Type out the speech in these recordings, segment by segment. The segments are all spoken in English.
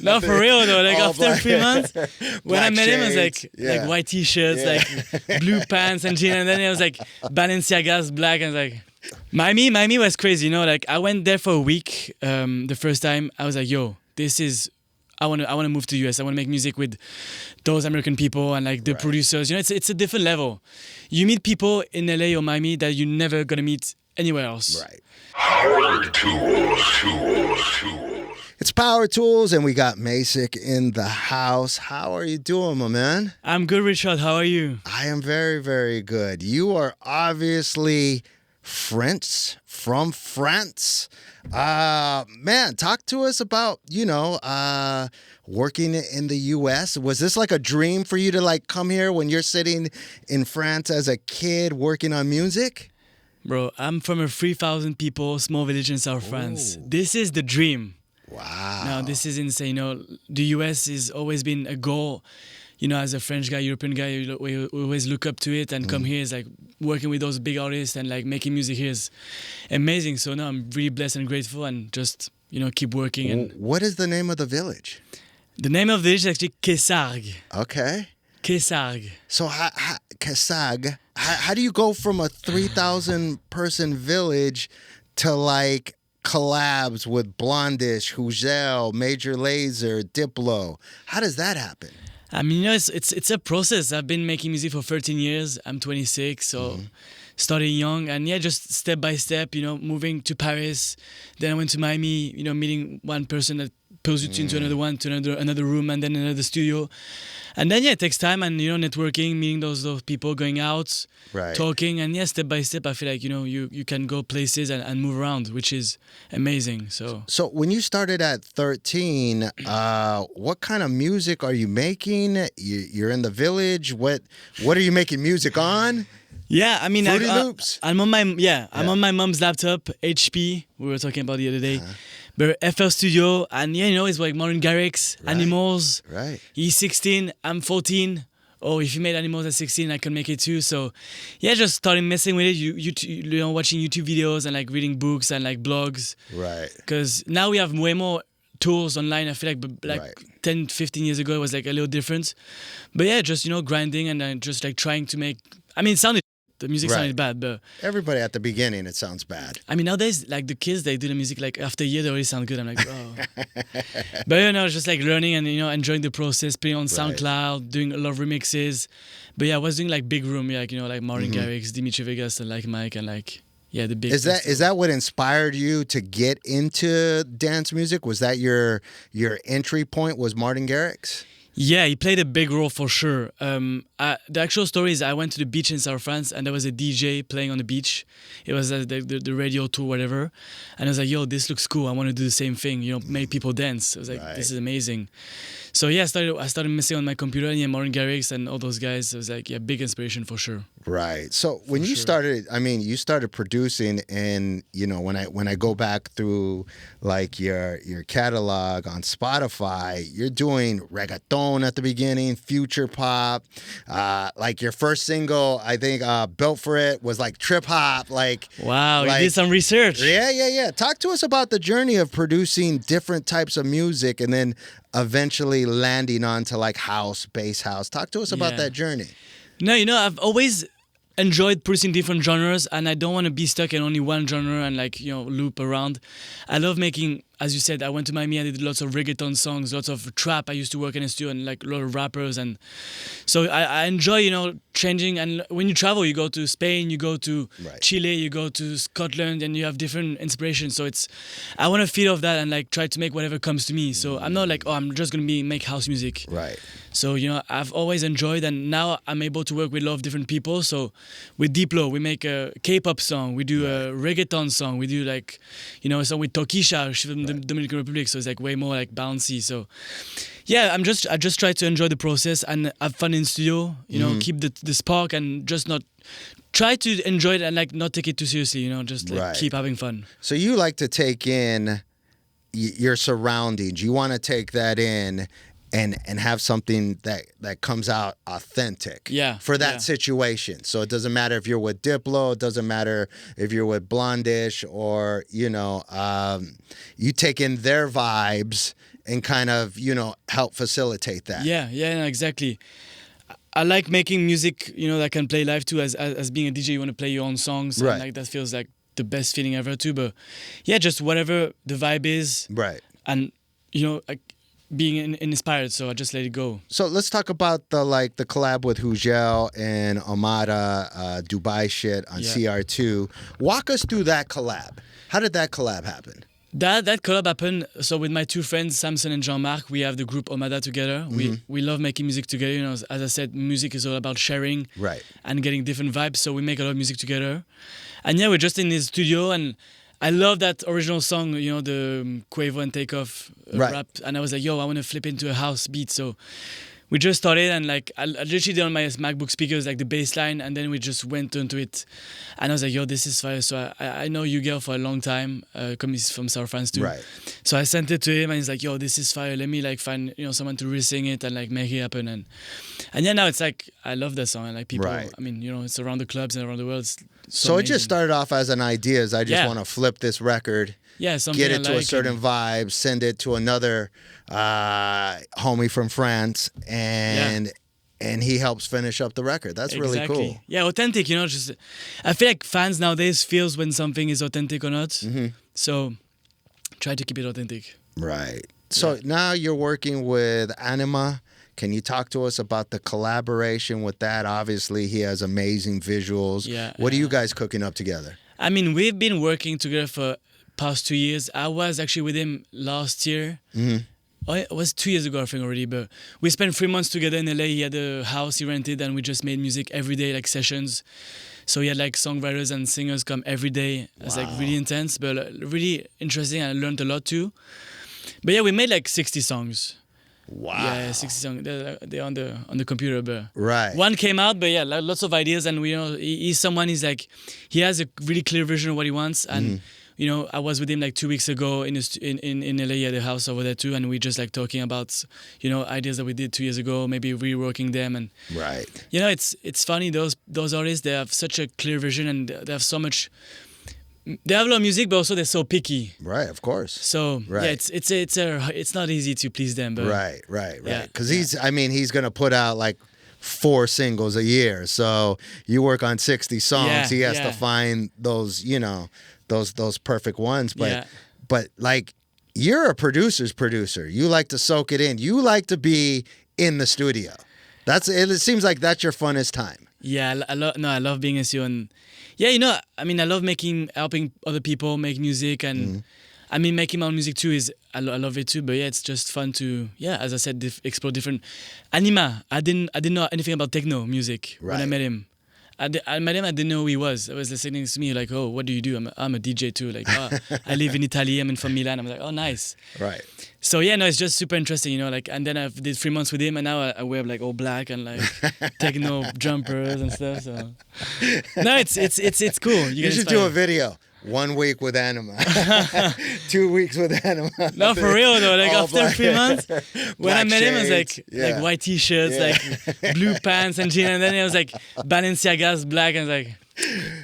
No, for real though. Like All after black. 3 months, when Black I met him, I was shades. like Yeah. white t-shirts, Yeah. like blue pants and jeans, and then it was like Balenciagas black, and I was like, Miami was crazy. You know, like I went there for a week. The first time, I was like, yo, this is. I want to move to US. I want to make music with those American people and like the producers. You know, it's a different level. You meet people in LA or Miami that you're never gonna meet anywhere else. Right. Powertools. It's Powertools, and we got Maesic in the house. How are you doing, my man? I'm good, Richard. How are you? I am very, very good. You are obviously from France. Man, talk to us about, working in the US. Was this like a dream for you to like come here when you're sitting in France as a kid working on music? Bro, I'm from a 3,000 people small village in South France. This is the dream. Wow. No, this is insane. You know, the US has always been a goal. You know, as a French guy, European guy, we always look up to it, and come here is like working with those big artists and like making music here is amazing. So no, I'm really blessed and grateful, and just keep working. And what is the name of the village? the name of the village is actually Kaskade. Okay. Kaskade. So Kaskade, how do you go from a 3,000 person village to like collabs with Blondish, HUGEL, Major Lazer, Diplo? How does that happen? I mean, it's a process. I've been making music for 13 years. I'm 26, so started young, and just step by step, moving to Paris. Then I went to Miami, meeting one person that pulls you into another one, to another room, and then another studio. And then it takes time, and networking, meeting those people, going out, talking, and step by step, I feel like you can go places and move around, which is amazing. So when you started at 13, what kind of music are you making? You're in the village. What are you making music on? Yeah, I mean, Fruity Loops. I'm on my mom's laptop, HP. We were talking about the other day. But FL Studio, and it's like Martin Garrix, Animals. Right. He's 16, I'm 14. Oh, if you made Animals at 16, I can make it too. So, just started messing with it. Watching YouTube videos and like reading books and like blogs. Right. Because now we have way more tools online. I feel like 10, 15 years ago, it was like a little different. But just grinding and just like trying to make. I mean, the music sounded bad, but everybody at the beginning, it sounds bad. I mean, nowadays, like the kids, they do the music like after a year, they already sound good. I'm like, oh. But it's just like learning and enjoying the process, putting on SoundCloud, doing a lot of remixes. But I was doing like big room, like Martin Garrix, Dimitri Vegas, and like Mike, and like the big. Is that what inspired you to get into dance music? Was that your entry point? Was Martin Garrix? Yeah, he played a big role for sure. The actual story is I went to the beach in South France, and there was a DJ playing on the beach. It was the radio tour, whatever. And I was like, yo, this looks cool. I want to do the same thing, make people dance. I was like, this is amazing. So I started messing on my computer, and Martin Garrix and all those guys. I was like, big inspiration for sure. Right. So when you started, you started producing, and when I go back through like your catalog on Spotify, you're doing reggaeton at the beginning, future pop. Like your first single, I think, Built for It was like trip hop. Like, wow, you did some research. Yeah. Talk to us about the journey of producing different types of music and then eventually landing onto like house, bass house. Talk to us about that journey. No, I've always enjoyed producing different genres, and I don't want to be stuck in only one genre and like loop around. I love making, as you said, I went to Miami, I did lots of reggaeton songs, lots of trap. I used to work in a studio and like a lot of rappers, and so I enjoy changing. And when you travel, you go to Spain, you go to Chile, you go to Scotland, and you have different inspirations. So I want to feed off that and like try to make whatever comes to me. So I'm not like, I'm just gonna make house music. Right. So I've always enjoyed, and now I'm able to work with a lot of different people. So with Diplo, we make a K-pop song, we do a reggaeton song, we do like a song with Tokisha, she's from the Dominican Republic, so it's like way more like bouncy. So I just try to enjoy the process and have fun in studio, keep the spark, and just not try to enjoy it and like not take it too seriously, just like keep having fun. So you like to take in your surroundings, you want to take that in and have something that comes out authentic for that situation. So it doesn't matter if you're with Diplo, it doesn't matter if you're with Blondish, or you take in their vibes and kind of, help facilitate that. Yeah, exactly. I like making music, that can play live too. As being a DJ, you want to play your own songs, Right. and like that feels like the best feeling ever too. But yeah, just whatever the vibe is, Right. and like being inspired. So I just let it go. So let's talk about the collab with HUGEL and Omada, Dubai shit on CR2. Walk us through that collab. How did that collab happen? That collab happened. So with my two friends, Samson and Jean-Marc, we have the group Omada together. We love making music together. As I said, music is all about sharing, right, and getting different vibes. So we make a lot of music together. And yeah, we're just in his studio, and I love that original song, the Quavo and Takeoff rap. And I was like, yo, I want to flip into a house beat. So we just started, and like I literally did on my MacBook speakers like the bass line, and then we just went into it. And I was like, yo, this is fire. So I know HUGEL for a long time, he's from South France too. Right. So I sent it to him, and he's like, yo, this is fire. Let me like find someone to re-sing it and like make it happen. And yeah, now it's like I love that song, and like people. Right. I mean, it's around the clubs and around the world. It's so it just started off as an idea. I just want to flip this record. Yeah, something get it to a certain vibe, send it to another homie from France, and he helps finish up the record. That's really cool. Yeah, authentic. Just I feel like fans nowadays feels when something is authentic or not. Mm-hmm. So try to keep it authentic. Right. So now you're working with Anima. Can you talk to us about the collaboration with that? Obviously, he has amazing visuals. Yeah. What are you guys cooking up together? I mean, we've been working together for past 2 years. I was actually with him last year. Mm-hmm. Oh, it was 2 years ago, I think, already. But we spent 3 months together in LA. He had a house he rented, and we just made music every day, like sessions. So he had like songwriters and singers come every day. It's like really intense, but really interesting. I learned a lot too. But yeah, we made like 60 songs. Wow. Yeah, 60 songs. They're on the computer, but right. One came out, but yeah, lots of ideas. And he's someone. He's like, he has a really clear vision of what he wants. And I was with him like 2 weeks ago in LA at the house over there too, and we just like talking about ideas that we did 2 years ago, maybe reworking them. And right. It's funny, those artists, they have such a clear vision, and they have so much. They have a lot of music, but also they're so picky. Right, of course. So yeah, it's not easy to please them. But right. Because he's gonna put out like 4 singles a year. So you work on 60 songs. He has to find those, those perfect ones. But like, you're a producer's producer. You like to soak it in. You like to be in the studio. It seems like that's your funnest time. Yeah, I love being in studio. And yeah, I love helping other people make music, and making my own music too I love it too. But yeah, it's just fun to as I said, explore different. Anima, I didn't know anything about techno music when I met him. I met him, I didn't know who he was. I was listening to me like, oh, what do you do? I'm a DJ too. Like, I live in Italy. I'm from Milan. I'm like, oh, nice. Right. So yeah, no, it's just super interesting, and then I did 3 months with him, and now I wear like all black and like techno jumpers and stuff. So no, it's cool. You should do a video. 1 week with Anima, 2 weeks with Anima. No, for real though. Like after 3 months, when I met him, I was like white t-shirts, like blue pants and jeans, and then it was like Balenciaga's black, and I was like,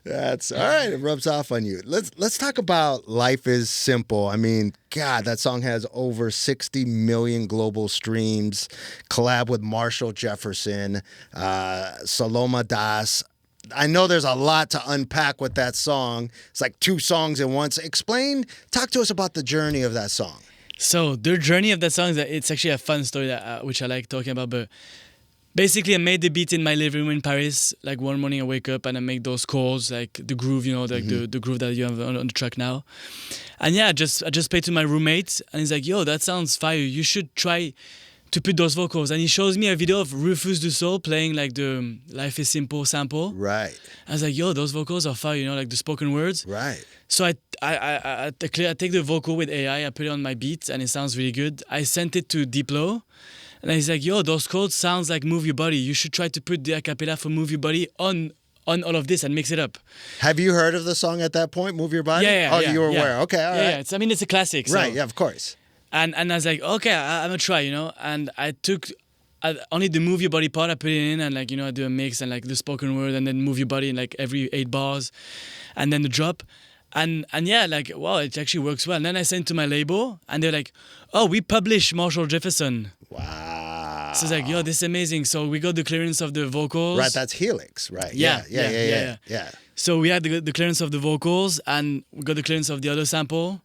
that's all right. It rubs off on you. Let's talk about Life is Simple. I mean, God, that song has over 60 million global streams. Collab with Marshall Jefferson, Saloma Das. I know there's a lot to unpack with that song. It's like 2 songs in one. So talk to us about the journey of that song. So the journey of that song, it's actually a fun story which I like talking about. But basically, I made the beat in my living room in Paris. Like one morning I wake up and I make those chords, like the groove, the groove that you have on the track now. And yeah, I just played to my roommate, and he's like, yo, that sounds fire. You should try to put those vocals. And he shows me a video of Rufus Du Sol playing like the Life is Simple sample. Right. I was like, yo, those vocals are fire, like the spoken words. Right. So I take the vocal with AI, I put it on my beat, and it sounds really good. I sent it to Diplo, and he's like, yo, those chords sounds like Move Your Body. You should try to put the a cappella for Move Your Body on all of this and mix it up. Have you heard of the song at that point, Move Your Body? Yeah. You were aware. Okay, all right. Yeah, it's a classic. So. Right, yeah, of course. And I was like, okay, I'm gonna try, and I took only the Move Your Body part, I put it in, and like, I do a mix and like the spoken word, and then Move Your Body in like every 8 bars, and then the drop. And yeah, like, wow, it actually works well. And then I sent to my label, and they're like, oh, we publish Marshall Jefferson. Wow. So it's like, yo, this is amazing. So we got the clearance of the vocals. Right, that's Helix, right? Yeah. So we had the clearance of the vocals, and we got the clearance of the other sample.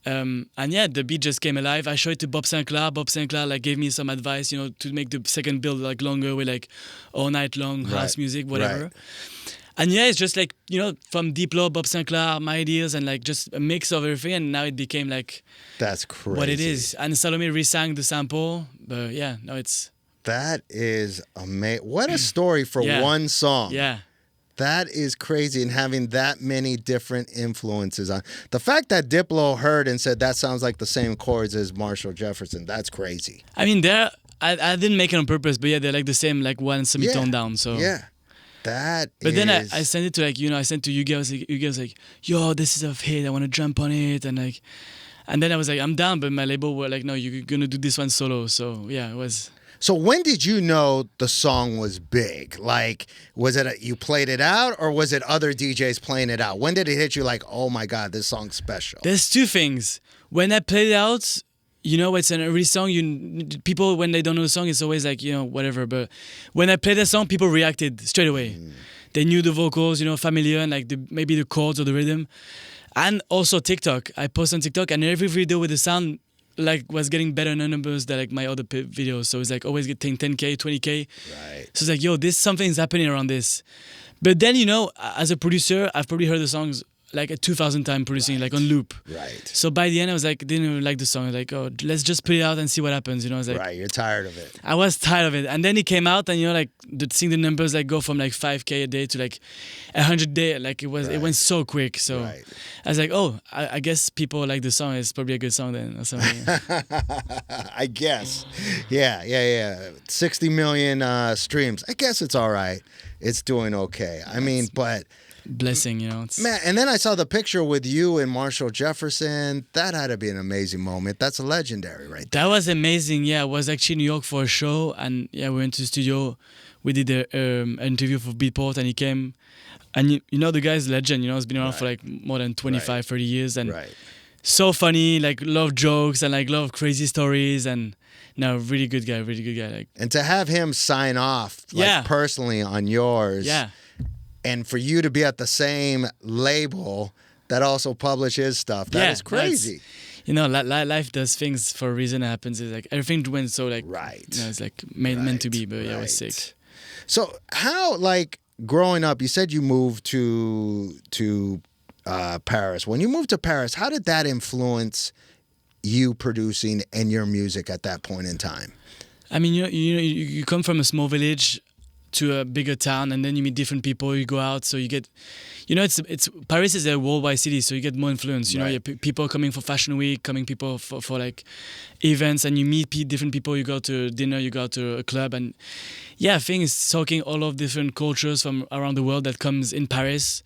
And yeah, the beat just came alive. I showed it to Bob Sinclair. Bob Sinclair like gave me some advice, you know, to make the second build like longer with like all night long house music, whatever. Right. And yeah, it's just like, you know, from Diplo, Bob Sinclair, my ideas, and like just a mix of everything. And now it became like that's crazy what it is. And Salome re-sang the sample, but yeah, no, it's that is amazing. What a story for one song. Yeah. That is crazy, and having that many different influences on the fact that Diplo heard and said that sounds like the same chords as Marshall Jefferson. That's crazy. I mean, I didn't make it on purpose, but yeah, they're like the same, like one semitone down. So yeah, that. But then I sent it to like, you know, I sent to HUGEL. HUGEL was like, yo, this is a hit. I want to jump on it, and like, and then I was like, I'm down, but my label were like, no, you're gonna do this one solo. So yeah, it was. So when did you know the song was big? Like, was it you played it out, or was it other DJs playing it out? When did it hit you like, oh my God, this song's special? There's two things. When I played it out, you know, it's an early song. People, when they don't know the song, it's always like, you know, whatever. But when I played the song, people reacted straight away. They knew the vocals, you know, familiar, and like maybe the chords or the rhythm. And also TikTok. I post on TikTok, and every video with the sound like was getting better numbers than like my other videos. So it's like always getting 10K, 20K. Right. So it's like, yo, something's happening around this. But then, you know, as a producer, I've probably heard the songs like 2,000 times producing, like on loop. Right. So by the end, I was like, didn't even like the song. I was like, oh, let's just put it out and see what happens. You know, I was like, right, you're tired of it. I was tired of it. And then it came out, and you know, like seeing the numbers like go from like 5K a day to like 100 a day. Like it went so quick. So I was like, oh, I guess people like the song. It's probably a good song then or something. I guess. Yeah. 60 million streams. I guess it's all right. It's doing okay. I mean, but blessing, you know. Man, and then I saw the picture with you and Marshall Jefferson. That had to be an amazing moment. That's legendary, right there. That was amazing. Yeah, I was actually in New York for a show, and yeah, we went to the studio. We did an interview for Beatport, and he came. And you know, the guy's a legend. You know, he's been around for like more than 25, 30 years, and so funny. Like love jokes and like love crazy stories, and no, really good guy. Like, and to have him sign off, like personally on yours. Yeah. And for you to be at the same label that also publishes stuff, that is crazy. You know, life does things for a reason. It happens. It's like everything went so like, you know, it's like meant to be. But yeah, it was sick. So how, like, growing up, you said you moved to Paris. When you moved to Paris, how did that influence you producing and your music at that point in time? I mean, you come from a small village to a bigger town, and then you meet different people, you go out, so you get, you know, it's Paris is a worldwide city, so you get more influence, you know, you have people coming for fashion week, people for like events, and you meet different people, you go to dinner, you go to a club, and yeah, I think it's talking all of different cultures from around the world that comes in Paris,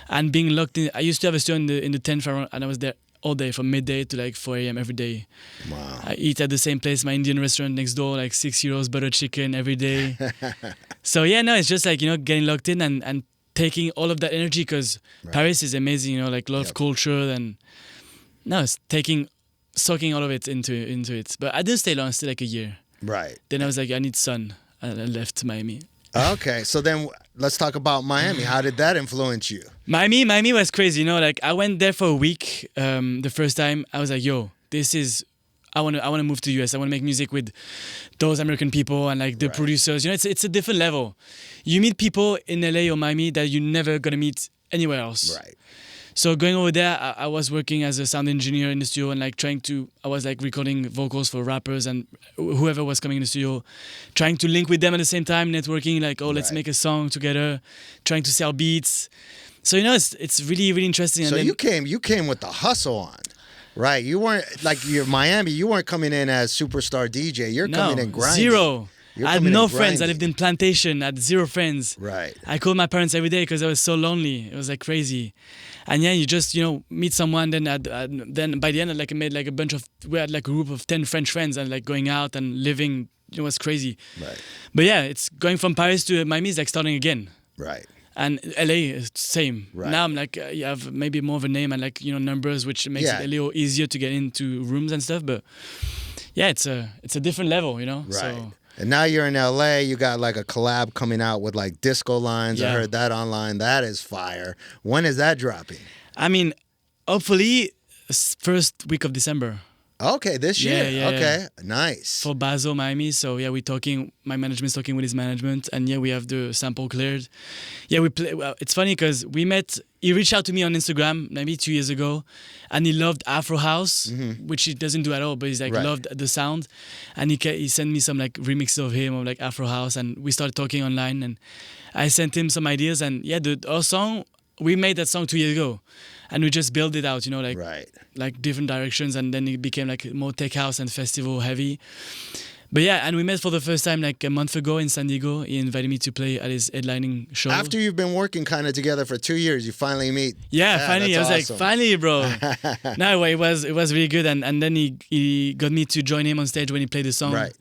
and being locked in. I used to have a studio in the 10th floor, and I was there all day from midday to like 4 a.m. every day. Wow. I eat at the same place, my Indian restaurant next door, like €6 butter chicken every day. So yeah, no, it's just like, you know, getting locked in and taking all of that energy, because Paris is amazing, you know, like a lot of culture, and no, it's soaking all of it into it. But I didn't stay long, I stayed like a year. Right. Then I was like, I need sun. And I left Miami. Okay, so then let's talk about Miami. How did that influence you? Miami was crazy, you know, like I went there for a week. The first time I was like, yo, I want to move to the US. I want to make music with those American people and like the producers. You know, it's a different level. You meet people in LA or Miami that you're never going to meet anywhere else. Right. So going over there, I was working as a sound engineer in the studio, and like I was like recording vocals for rappers and whoever was coming in the studio, trying to link with them at the same time, networking, like, oh, let's make a song together, trying to sell beats. So, you know, it's really, really interesting. So you came with the hustle on, right? You weren't, like, you're Miami, you weren't coming in as superstar DJ. You're coming in grinding. Zero. I had no friends. I lived in Plantation. I had 0 friends. Right. I called my parents every day because I was so lonely. It was like crazy. And yeah, you just, you know, meet someone. Then by the end, I made like we had like a group of 10 French friends, and like going out and living, it was crazy. Right. But yeah, it's going from Paris to Miami is like starting again. Right. And LA is same. Right. Now I'm like, you have maybe more of a name and like, numbers, which makes it a little easier to get into rooms and stuff. But yeah, it's a different level, Right. So, and now you're in LA, you got like a collab coming out with like Disco Lines. I heard that online. That is fire. When is that dropping? I mean, hopefully first week of December. Okay, this year. Yeah, okay, nice. For Basel, Miami. So yeah, we're talking. My management's talking with his management, and yeah, we have the sample cleared. Yeah, we play. Well, it's funny because we met. He reached out to me on Instagram maybe 2 years ago, and he loved Afro House, which he doesn't do at all. But he's like loved the sound, and he sent me some like remixes of him of like Afro House, and we started talking online, and I sent him some ideas, and yeah, our song. We made that song 2 years ago, and we just built it out, like different directions, and then it became like more tech house and festival heavy. But yeah, and we met for the first time like a month ago in San Diego. He invited me to play at his headlining show. After you've been working kind of together for 2 years, you finally meet. Yeah, finally. I was awesome. Like, finally, bro. No, it was really good, and then he got me to join him on stage when he played the song. Right.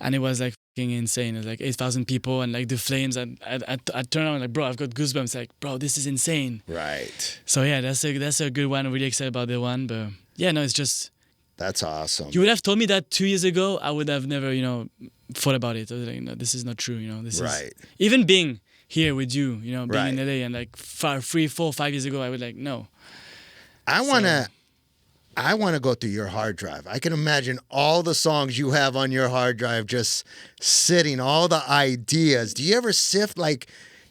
And it was like fucking insane. It was like 8,000 people and like the flames. And I turned around like, bro, I've got goosebumps. Like, bro, this is insane. Right. So yeah, that's a good one. I'm really excited about the one. But yeah, no, it's just. That's awesome. You would have told me that 2 years ago, I would have never, thought about it. I was like, no, this is not true. This is. Even being here with you, being in LA and like 3, 4, 5 years ago, I would like, no. I want to go through your hard drive. I can imagine all the songs you have on your hard drive just sitting, all the ideas. Do you ever sift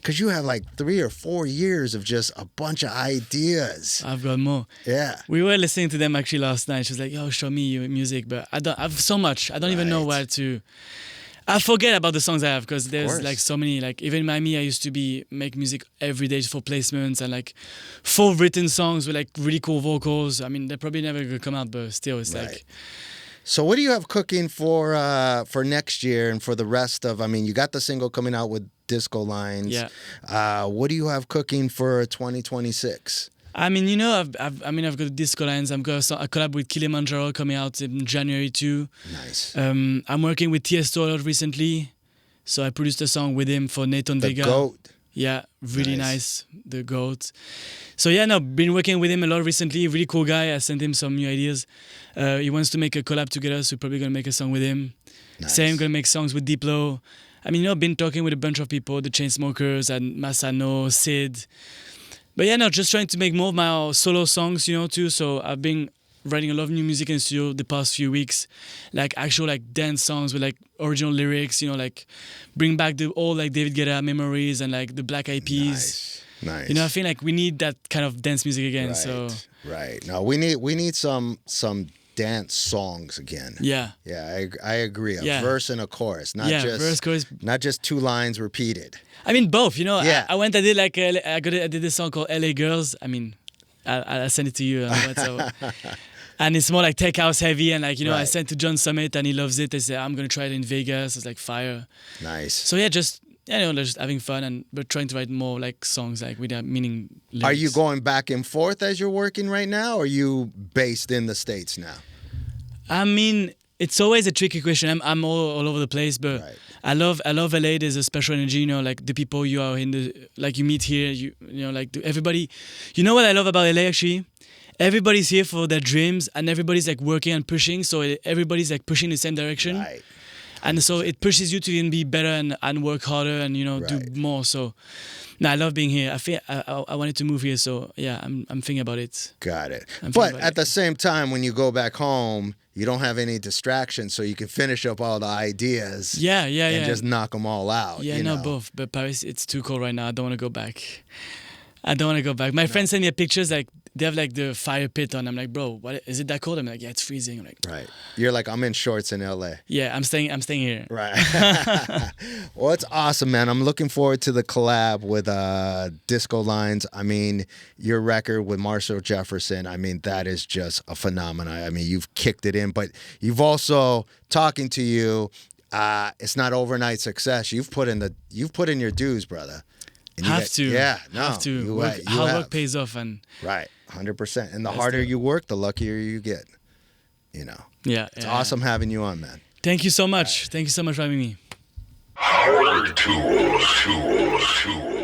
because you have like 3 or 4 years of just a bunch of ideas. I've got more. Yeah. We were listening to them actually last night. She was like, yo, show me your music. But I've so much. I don't even know where to. I forget about the songs I have because there's like so many. Like even in Miami, I used to make music every day for placements and like full written songs with like really cool vocals. I mean, they're probably never gonna come out, but still, it's like. So what do you have cooking for next year and for the rest of? I mean, you got the single coming out with Disco Lines. Yeah. What do you have cooking for 2026? I mean, I've got Disco Lines. I've got a collab with Kilimanjaro coming out in January too. Nice. I'm working with Tiesto a lot recently, so I produced a song with him for Nathan Vega. The GOAT. Yeah, really nice. The GOAT. So yeah, no, been working with him a lot recently. Really cool guy. I sent him some new ideas. He wants to make a collab together, so we're probably gonna make a song with him. Nice. Same, gonna make songs with Diplo. I mean, been talking with a bunch of people, the Chainsmokers and Masano, Sid. But yeah, no, just trying to make more of my solo songs, too. So I've been writing a lot of new music in the studio the past few weeks, like actual like dance songs with like original lyrics, like bring back the old like David Guetta memories and like the Black Eyed Peas. Nice. I feel like we need that kind of dance music again. Right. No, we need some dance songs again. Yeah. Yeah, I agree. A verse and a chorus, not just verse, chorus. Not just 2 lines repeated. I mean both. Yeah. I went. I did like I did this song called LA Girls. I mean, I'll send it to you. And it's more like tech house heavy, and like I sent to John Summit, and he loves it. I said I'm gonna try it in Vegas. It's like fire. Nice. So yeah, just just having fun but trying to write more like songs like with that meaning. Lyrics. Are you going back and forth as you're working right now, or are you based in the States now? I mean, it's always a tricky question. I'm all over the place, but I love LA. There's a special energy, like the people you are you meet here, like everybody. You know what I love about LA actually? Everybody's here for their dreams, and everybody's like working and pushing. So everybody's like pushing the same direction. Right. And so it pushes you to even be better and work harder and do more. So, I love being here. I feel I wanted to move here. So yeah, I'm thinking about it. Got it. But at the same time, when you go back home, you don't have any distractions, so you can finish up all the ideas. Yeah. And just knock them all out. Yeah, both. But Paris, it's too cold right now. I don't want to go back. My friends send me pictures like they have like the fire pit on. I'm like, bro, what is it that cold? I'm like, yeah, it's freezing. I'm like, right. You're like, I'm in shorts in LA. Yeah, I'm staying here. Right. Well, it's awesome, man. I'm looking forward to the collab with Disco Lines. I mean, your record with Marshall Jefferson. I mean, that is just a phenomenon. I mean, you've kicked it in, but you've also talking to you. It's not overnight success. You've put in your dues, brother. Have to. Hard work pays off, and 100%. And the harder you work, the luckier you get. Yeah, it's awesome having you on, man. Thank you so much. Thank you so much for having me. Powertools.